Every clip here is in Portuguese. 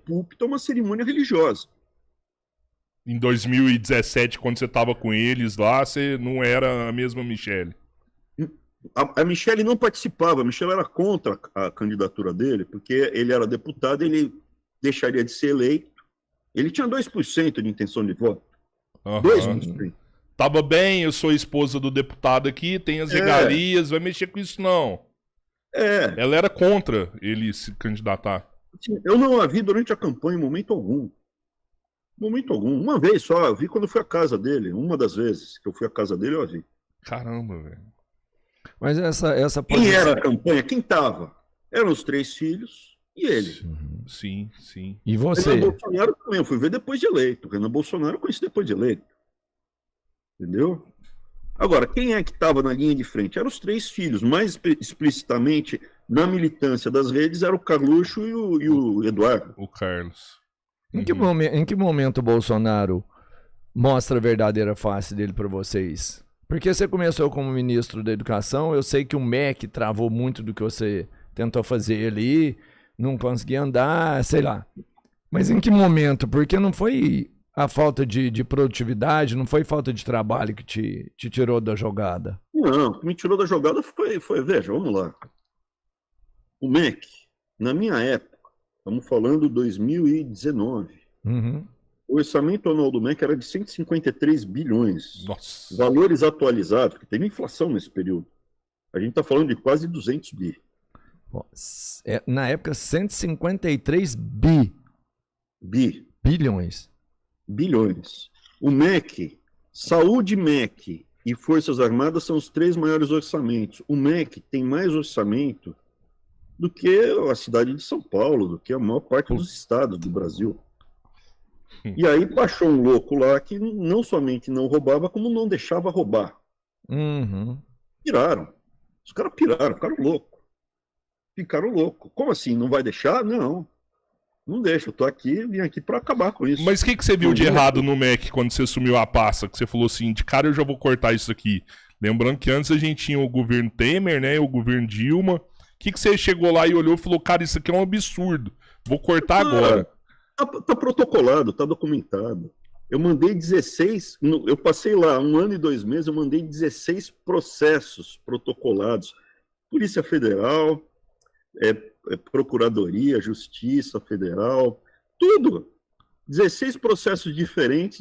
púlpito a uma cerimônia religiosa. Em 2017, quando você estava com eles lá, você não era a mesma Michele. A Michele não participava, a Michele era contra a candidatura dele, porque ele era deputado, ele deixaria de ser eleito. Ele tinha 2% de intenção de voto. Uhum. 2%. Tava bem, eu sou esposa do deputado aqui, tem as regalias, vai mexer com isso não. Ela era contra ele se candidatar. Eu não a vi durante a campanha em momento algum. Momento algum. Uma vez só, eu vi quando eu fui à casa dele. Uma das vezes que eu fui à casa dele, eu a vi. Caramba, velho. Mas essa Quem era a campanha? Quem tava? Eram os 3 filhos e ele. Sim, sim. E você? Renan Bolsonaro também, eu fui ver depois de eleito. Renan Bolsonaro eu conheci depois de eleito. Entendeu? Agora, quem é que estava na linha de frente? Eram os 3 filhos. Mais explicitamente, na militância das redes, era o Carluxo e o Eduardo. O Carlos. Em que momento o Bolsonaro mostra a verdadeira face dele para vocês? Porque você começou como ministro da Educação, eu sei que o MEC travou muito do que você tentou fazer ali, não conseguia andar, sei lá. Mas em que momento? Porque não foi a falta de produtividade, não foi falta de trabalho que te tirou da jogada? Não, o que me tirou da jogada foi veja, vamos lá. O MEC, na minha época, estamos falando 2019, o orçamento anual do MEC era de 153 bilhões. Nossa. Valores atualizados, porque teve inflação nesse período. A gente está falando de quase 200 bi. Na época, 153 bilhões. Bilhões. O MEC, Saúde, MEC e Forças Armadas são os 3 maiores orçamentos. O MEC tem mais orçamento do que a cidade de São Paulo, do que a maior parte dos estados do Brasil. E aí baixou um louco lá que não somente não roubava, como não deixava roubar. Piraram. Os caras piraram, ficaram loucos. Como assim? Não vai deixar? Não. Não deixa, eu tô aqui, vim aqui para acabar com isso. Mas o que você viu de errado no MEC quando você assumiu a pasta? Que você falou assim, de cara eu já vou cortar isso aqui. Lembrando que antes a gente tinha o governo Temer, né, o governo Dilma. O que você chegou lá e olhou e falou, cara, isso aqui é um absurdo, vou cortar agora. Tá protocolado, tá documentado. Eu mandei 16, eu passei lá 1 ano e 2 meses, eu mandei 16 processos protocolados. Polícia Federal, Procuradoria, Justiça Federal, tudo. 16 processos diferentes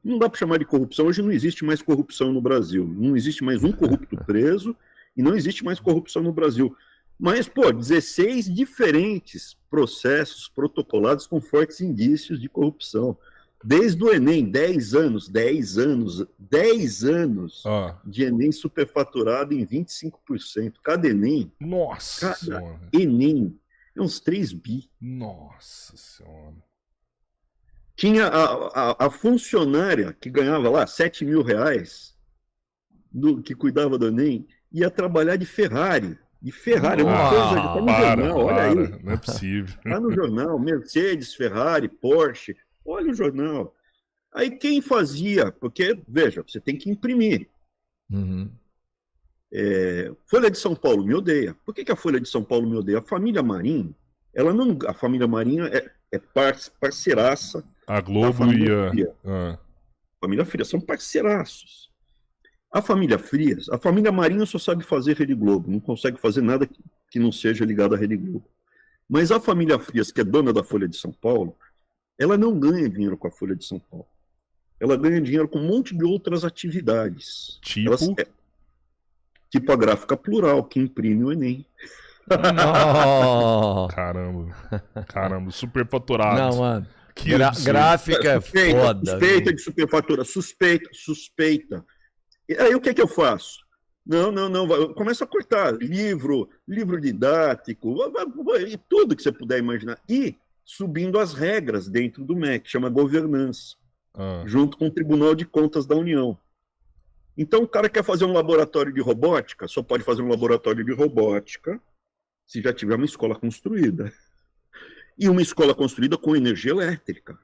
não dá para chamar de corrupção, hoje não existe mais corrupção no Brasil, não existe mais um corrupto preso e não existe mais corrupção no Brasil. Mas, 16 diferentes processos protocolados com fortes indícios de corrupção. Desde o Enem, 10 anos de Enem superfaturado em 25%. Cada Enem. Nossa Senhora. Enem. É uns 3 bi. Nossa Senhora. Tinha a funcionária que ganhava lá 7 mil reais, que cuidava do Enem, ia trabalhar de Ferrari. Uma coisa, tá no jornal, olha aí. Não é possível. Tá no jornal, Mercedes, Ferrari, Porsche, olha o jornal. Aí quem fazia, porque, veja, você tem que imprimir. Folha de São Paulo me odeia. Por que a Folha de São Paulo me odeia? A família Marinho, a família Marinho é parceiraça. A Globo e a família Frias são parceiraços. A família Frias, a família Marinho só sabe fazer Rede Globo, não consegue fazer nada que não seja ligado à Rede Globo. Mas a família Frias, que é dona da Folha de São Paulo, ela não ganha dinheiro com a Folha de São Paulo. Ela ganha dinheiro com um monte de outras atividades. Tipo a Gráfica Plural, que imprime o Enem. Caramba, superfaturado. Não, mano. Gráfica é foda. Suspeita de superfatura, suspeita. E aí o que eu faço? Não, começa a cortar livro didático, e tudo que você puder imaginar. E subindo as regras dentro do MEC, chama governança, junto com o Tribunal de Contas da União. Então o cara quer fazer um laboratório de robótica, só pode fazer um laboratório de robótica se já tiver uma escola construída. E uma escola construída com energia elétrica.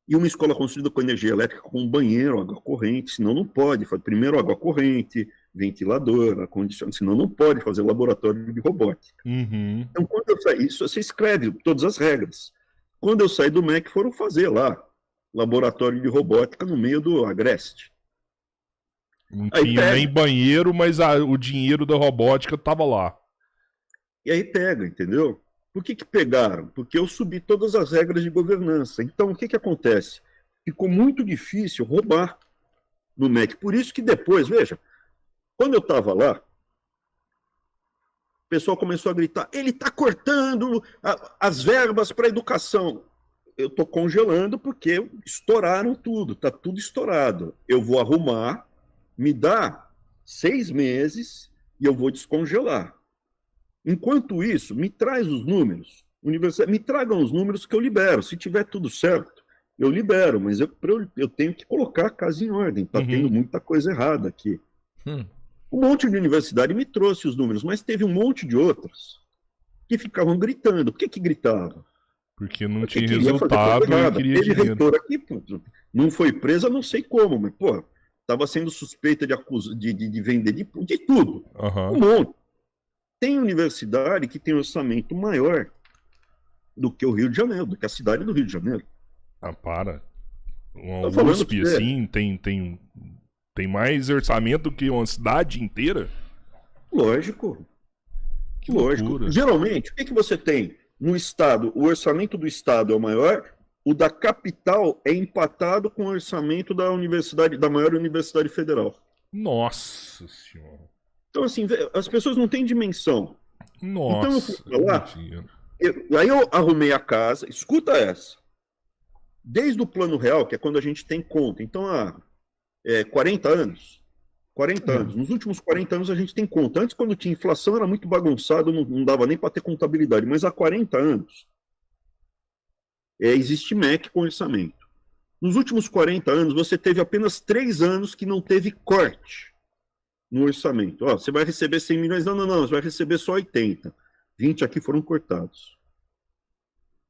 E uma escola construída com energia elétrica com banheiro, água corrente, senão não pode. Primeiro água corrente, ventilador, ar-condicionado, senão não pode fazer laboratório de robótica. Então, quando eu saio isso, você escreve todas as regras. Quando eu saí do MEC, foram fazer lá, laboratório de robótica no meio do Agreste. Não Aí tinha pega. nem banheiro, mas o dinheiro da robótica tava lá. E aí pega, entendeu? Por que pegaram? Porque eu subi todas as regras de governança. Então, o que acontece? Ficou muito difícil roubar no MEC. Por isso que depois, veja, quando eu estava lá, o pessoal começou a gritar, ele está cortando as verbas para a educação. Eu estou congelando porque estouraram tudo, está tudo estourado. Eu vou arrumar, me dá 6 meses e eu vou descongelar. Enquanto isso, me traz os números, me tragam os números que eu libero. Se tiver tudo certo, eu libero, mas eu tenho que colocar a casa em ordem. Está tendo muita coisa errada aqui. Um monte de universidade me trouxe os números, mas teve um monte de outras que ficavam gritando. Por que gritavam? Porque não Porque tinha queria resultado e queria Teve dinheiro. reitor aqui, não foi presa, não sei como, mas, pô, estava sendo suspeita de vender de tudo. Aham. Um monte. Tem universidade que tem orçamento maior do que o Rio de Janeiro, do que a cidade do Rio de Janeiro. Ah, para. Uma Tô falando USP, pra você. assim, tem mais orçamento que uma cidade inteira? Lógico. Que Lógico. loucura. Geralmente, o que você tem no Estado? O orçamento do Estado é o maior, o da capital é empatado com o orçamento da maior universidade federal. Nossa senhora. Então, assim, as pessoas não têm dimensão. Nossa. Então eu fui pra lá, mentira. Aí eu arrumei a casa, escuta essa. Desde o Plano Real, que é quando a gente tem conta, então há 40 anos. 40 anos. Nos últimos 40 anos a gente tem conta. Antes, quando tinha inflação, era muito bagunçado, não dava nem para ter contabilidade. Mas há 40 anos existe MEC com orçamento. Nos últimos 40 anos, você teve apenas 3 anos que não teve corte no orçamento. Ó, você vai receber 100 milhões. Não, você vai receber só 80. 20 aqui foram cortados.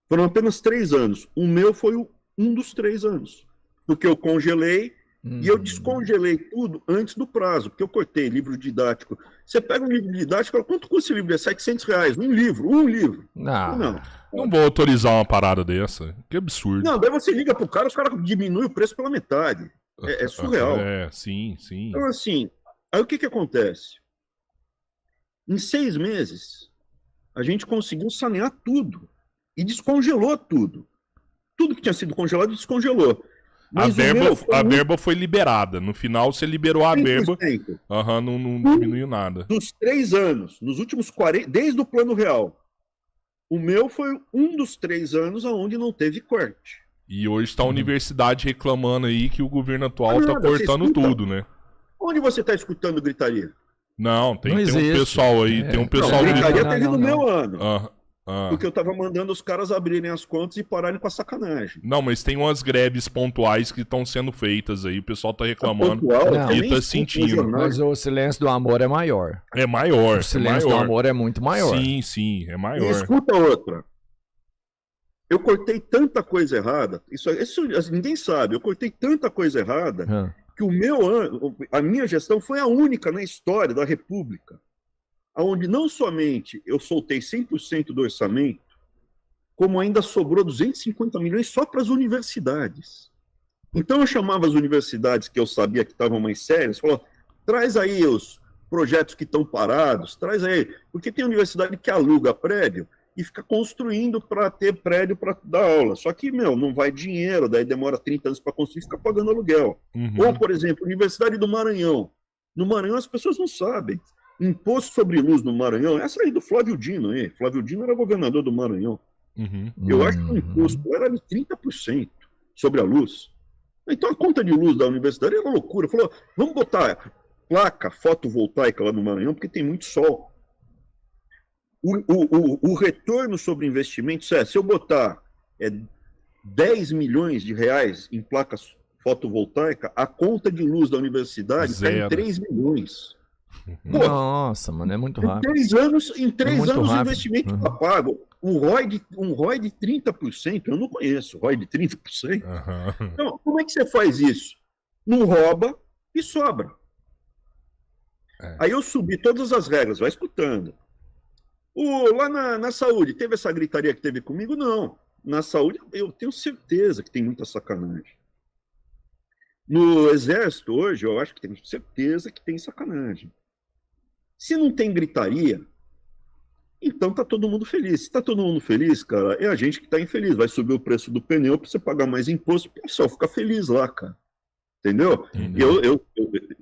Foram apenas 3 anos. O meu foi um dos 3 anos. Porque eu congelei e eu descongelei tudo antes do prazo. Porque eu cortei livro didático. Você pega um livro didático, quanto custa esse livro? É R$700. Um livro. Não. Não vou autorizar uma parada dessa. Que absurdo. Não, daí você liga pro cara, os caras diminuem o preço pela metade. É surreal. Sim. Então, assim, aí o que acontece? Em 6 meses, a gente conseguiu sanear tudo. E descongelou tudo. Tudo que tinha sido congelado, descongelou. Mas a verba foi liberada. No final, você liberou a 100%. verba. Não diminuiu nada. Dos 3 anos, nos últimos 40, desde o Plano Real, o meu foi um dos 3 anos onde não teve corte. E hoje está a universidade reclamando aí que o governo atual está cortando tudo, né? Onde você está escutando gritaria? Não, tem um existe. pessoal aí, tem um pessoal gritaria Não, teve não, no não. meu ano. Porque Ah. eu estava mandando os caras abrirem as contas e pararem com a sacanagem. Não, mas tem umas greves pontuais que estão sendo feitas aí, o pessoal tá reclamando. Pontual, Não. eu E nem tá escuto no sentindo. jornal. Mas o silêncio do amor é maior. É maior, O silêncio do amor é muito maior. Sim, é E maior. escuta outra. Eu cortei tanta coisa errada, isso ninguém sabe, eu cortei tanta coisa errada que o meu ano, a minha gestão foi a única na história da República, onde não somente eu soltei 100% do orçamento, como ainda sobrou 250 milhões só para as universidades. Então eu chamava as universidades que eu sabia que estavam mais sérias, falava, traz aí os projetos que estão parados, traz aí, porque tem universidade que aluga prédio e fica construindo para ter prédio para dar aula. Só que, não vai dinheiro, daí demora 30 anos para construir e fica pagando aluguel. Ou, por exemplo, Universidade do Maranhão. No Maranhão as pessoas não sabem. Imposto sobre luz no Maranhão, essa aí do Flávio Dino. Flávio Dino era governador do Maranhão. Eu acho que o imposto era de 30% sobre a luz. Então a conta de luz da universidade era loucura. Falou, vamos botar placa fotovoltaica lá no Maranhão, porque tem muito sol. O retorno sobre investimentos se eu botar 10 milhões de reais em placas fotovoltaicas, a conta de luz da universidade cai em 3 milhões. Pô, nossa, mano, é muito rápido. Em 3 anos o investimento está pago. Um ROI de 30%, eu não conheço ROI de 30%. Então, como é que você faz isso? Não rouba e sobra. Aí eu subi todas as regras, vai escutando. Lá na saúde, teve essa gritaria que teve comigo? Não. na saúde, eu tenho certeza que tem muita sacanagem. No Exército, hoje, eu acho que tenho certeza que tem sacanagem. Se não tem gritaria, então tá todo mundo feliz. Se tá todo mundo feliz, cara, é a gente que tá infeliz. Vai subir o preço do pneu para você pagar mais imposto, o pessoal fica feliz lá, cara. Entendeu?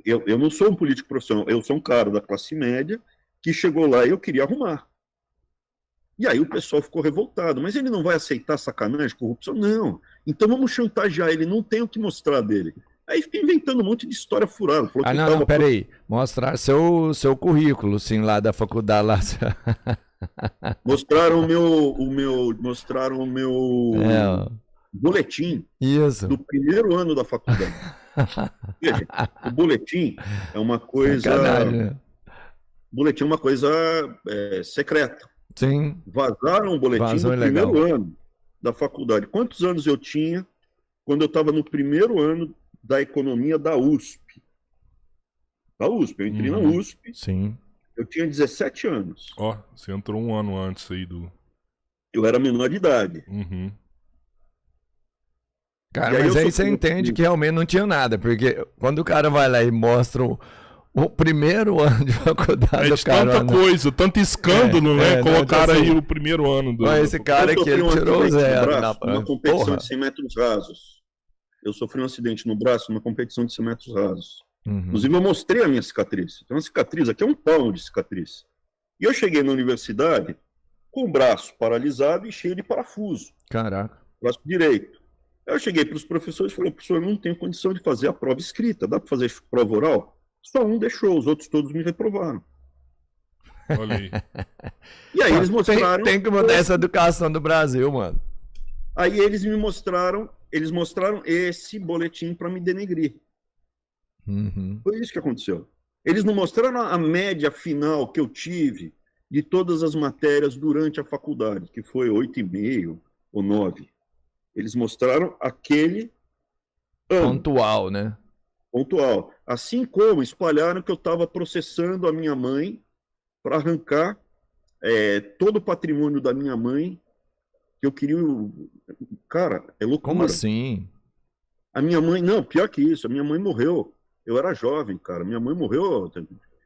Eu não sou um político profissional, eu sou um cara da classe média que chegou lá e eu queria arrumar. E aí o pessoal ficou revoltado. Mas ele não vai aceitar sacanagem, corrupção? Não. Então vamos chantagear ele, não tem o que mostrar dele. Aí fica inventando um monte de história furada. Ah, não, peraí. Mostrar seu currículo, sim, lá da faculdade. Lá. Mostraram o meu boletim do primeiro ano da faculdade. Veja, o boletim é uma coisa... O boletim é uma coisa secreta. Sim. Vazaram o boletim do primeiro ano da faculdade. Quantos anos eu tinha quando eu estava no primeiro ano da economia da USP? Da USP, eu entrei na USP. Sim. Eu tinha 17 anos. Ó, você entrou um ano antes aí do... Eu era menor de idade. Uhum. Cara, mas aí você entende que realmente não tinha nada, porque quando o cara vai lá e mostra o primeiro ano de faculdade... de tanta coisa, tanto escândalo, né? Colocaram aí o primeiro ano do... Mas esse cara aqui, ele tirou zero. Uma competição de 100 metros rasos. Eu sofri um acidente no braço numa competição de 100 metros rasos. Inclusive, eu mostrei a minha cicatriz. Tem uma cicatriz aqui, é um palmo de cicatriz. E eu cheguei na universidade com o braço paralisado e cheio de parafuso. Caraca. Braço direito. Aí eu cheguei para os professores e falei, professor, eu não tenho condição de fazer a prova escrita. Dá para fazer prova oral? Só um deixou, os outros todos me reprovaram. Olha aí. E aí eles mostraram... Tem que mudar essa educação do Brasil, mano. Aí eles mostraram esse boletim para me denegrir. Foi isso que aconteceu. Eles não mostraram a média final que eu tive de todas as matérias durante a faculdade, que foi 8,5 ou 9. Eles mostraram aquele ano. Pontual, né? Pontual. Assim como espalharam que eu estava processando a minha mãe para arrancar todo o patrimônio da minha mãe, que eu queria... Cara, é loucura. Como assim? A minha mãe... Não, pior que isso. A minha mãe morreu. Eu era jovem, cara. Minha mãe morreu...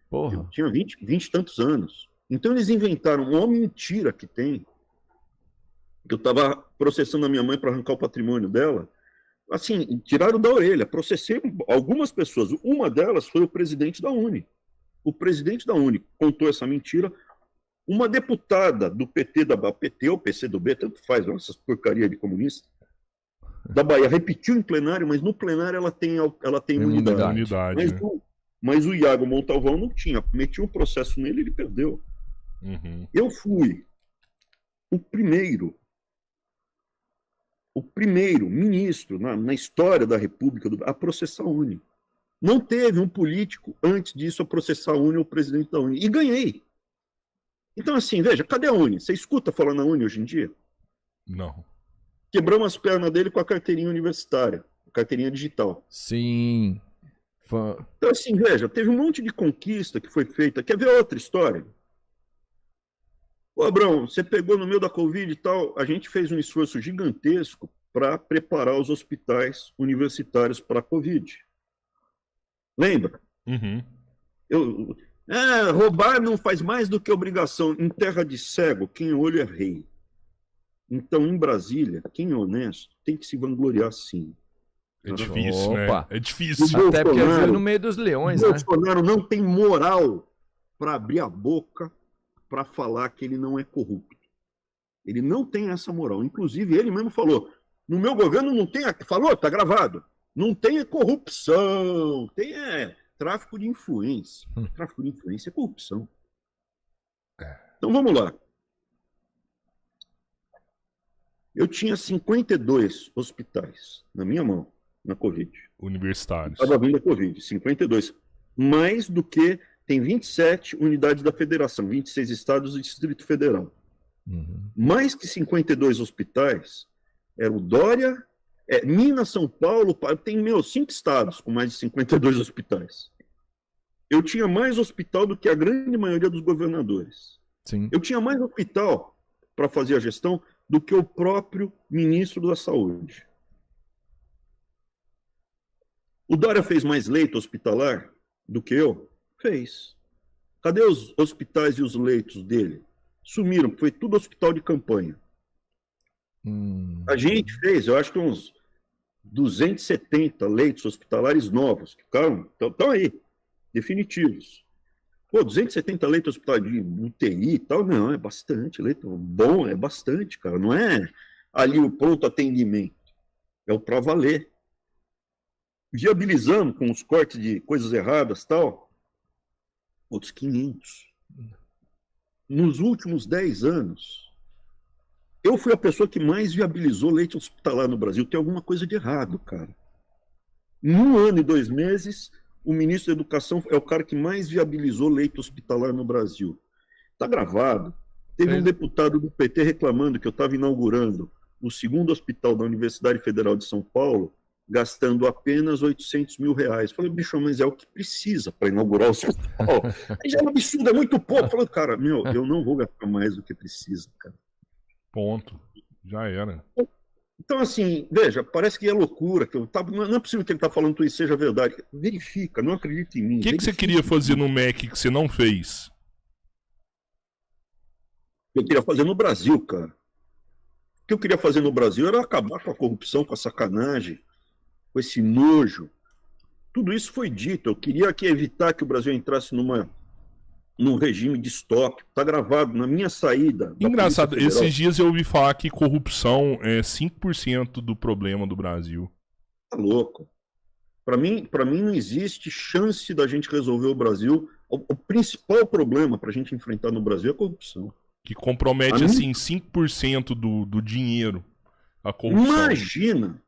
Porra. Eu tinha 20 e tantos anos. Então eles inventaram uma mentira que tem. Eu estava processando a minha mãe para arrancar o patrimônio dela. Assim, tiraram da orelha. Processei algumas pessoas. Uma delas foi o presidente da UNE. O presidente da UNE contou essa mentira. Uma deputada do PT, PT ou PCdoB, tanto faz, essas porcaria de comunista, da Bahia, repetiu em plenário, mas no plenário ela tem imunidade. Mas o Iago Montalvão não tinha. Meti um processo nele e ele perdeu. Eu fui o primeiro ministro na história da República a processar a UNE. Não teve um político antes disso a processar a UNE ou o presidente da UNE. E ganhei. Então, assim, veja, cadê a UNE? Você escuta falar na UNE hoje em dia? Não. Quebramos as pernas dele com a carteirinha universitária, a carteirinha digital. Sim. Então, assim, veja, teve um monte de conquista que foi feita. Quer ver outra história? Ô, Abrão, você pegou no meio da Covid e tal, a gente fez um esforço gigantesco para preparar os hospitais universitários para a Covid. Lembra? Roubar não faz mais do que obrigação. Em terra de cego, quem olha é rei. Então, em Brasília, quem é honesto tem que se vangloriar sim. É difícil, né? É difícil. Até porque ele no meio dos leões, né? O Bolsonaro não tem moral para abrir a boca para falar que ele não é corrupto. Ele não tem essa moral. Inclusive, ele mesmo falou, no meu governo não tem... Falou, tá gravado. Não tem corrupção, tem tráfico de influência. Tráfico de influência é corrupção. Então, vamos lá. Eu tinha 52 hospitais na minha mão, na Covid. Universitários. Estava vindo a Covid, 52. Mais do que tem 27 unidades da federação, 26 estados e Distrito Federal. Mais que 52 hospitais, era o Dória, Minas, São Paulo, tem 5 estados com mais de 52 hospitais. Eu tinha mais hospital do que a grande maioria dos governadores. Sim. Eu tinha mais hospital para fazer a gestão do que o próprio ministro da Saúde. O Dória fez mais leito hospitalar do que eu? Fez. Cadê os hospitais e os leitos dele? Sumiram, foi tudo hospital de campanha. A gente fez, eu acho que uns 270 leitos hospitalares novos, que estão aí, definitivos. Pô, 270 leitos hospitalares de UTI e tal, não, é bastante. Leito bom é bastante, cara. Não é ali o pronto atendimento. É o pra valer. Viabilizando com os cortes de coisas erradas e tal, outros 500. Nos últimos 10 anos, eu fui a pessoa que mais viabilizou leite hospitalar no Brasil. Tem alguma coisa de errado, cara. Em 1 ano e 2 meses, o ministro da Educação é o cara que mais viabilizou leite hospitalar no Brasil. Está gravado. Teve um deputado do PT reclamando que eu estava inaugurando o 2º hospital da Universidade Federal de São Paulo, gastando apenas R$800 mil. Falei, bicho, mas é o que precisa para inaugurar o hospital. Aí já é um absurdo, é muito pouco. Falei, cara, eu não vou gastar mais do que precisa, cara. Ponto. Já era. Então, assim, veja, parece que é loucura. Não é possível que ele está falando tudo isso seja verdade. Verifica, não acredita em mim. O que você queria fazer no MEC que você não fez? Eu queria fazer no Brasil, cara. O que eu queria fazer no Brasil era acabar com a corrupção, com a sacanagem, com esse nojo. Tudo isso foi dito. Eu queria evitar que o Brasil entrasse num regime distópico. Está gravado na minha saída. Engraçado, esses dias eu ouvi falar que corrupção é 5% do problema do Brasil. Tá louco. Para mim não existe chance da gente resolver o Brasil. O principal problema para a gente enfrentar no Brasil é a corrupção. Que compromete, assim, 5% do dinheiro, a corrupção. Imagina!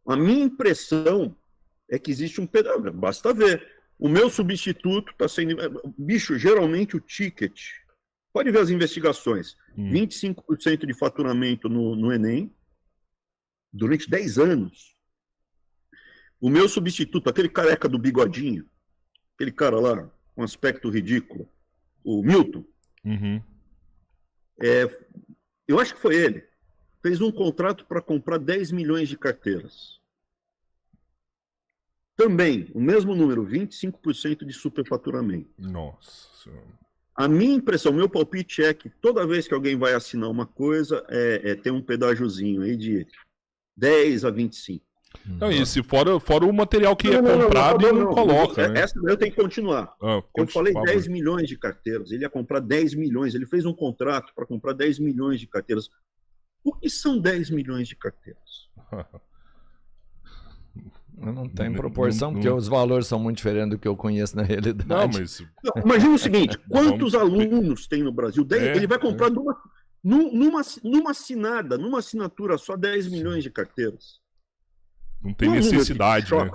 A minha impressão é que existe um pedaço. Basta ver. O meu substituto está sendo... Bicho, geralmente o ticket... Pode ver as investigações. 25% de faturamento no Enem durante 10 anos. O meu substituto, aquele careca do bigodinho, aquele cara lá com aspecto ridículo, o Milton, eu acho que foi ele, fez um contrato para comprar 10 milhões de carteiras. Também, o mesmo número, 25% de superfaturamento. Nossa. A minha impressão, meu palpite é que toda vez que alguém vai assinar uma coisa, tem um pedágiozinho aí de 10 a 25. Não, e se fora o material que é comprado e não coloca, né? Essa eu tenho que continuar. Eu falei 10 milhões de carteiras, ele ia comprar 10 milhões, ele fez um contrato para comprar 10 milhões de carteiras. Por que são 10 milhões de carteiras? Não tem proporção, porque os valores são muito diferentes do que eu conheço na realidade. Não, mas... Não, imagina o seguinte, quantos alunos tem no Brasil? Ele vai comprar numa assinatura só 10 milhões de carteiras. Não tem necessidade, né?